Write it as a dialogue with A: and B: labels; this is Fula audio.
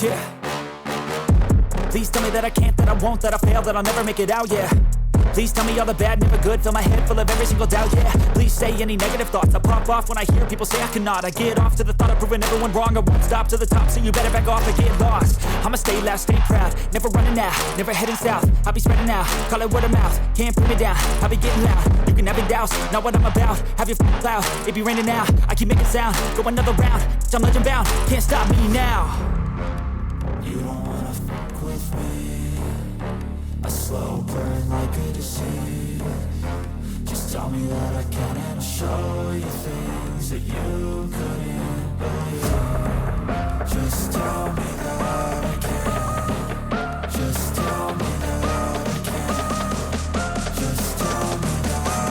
A: Yeah. Please tell me that I can't, that I won't, that I fail, that I'll never make it out, yeah. Please tell me all the bad, never good, fill my head full of every single doubt, yeah. Please say any negative thoughts, I pop off when I hear people say I cannot. I get off to the thought of proving everyone wrong, I won't stop to the top, so you better back off and get lost. I'ma stay loud, stay proud, never running out, never heading south. I'll be spreading out, call it word of mouth, can't put me down, I'll be getting loud. You can have it douse, not what I'm about, have your f***ing cloud. It be raining now, I keep making sound, go another round, I'm legend bound, can't stop me now. You don't wanna fuck with me, a slow burn like a disease. Just tell me that I can and I'll show you things that you couldn't believe. Just tell me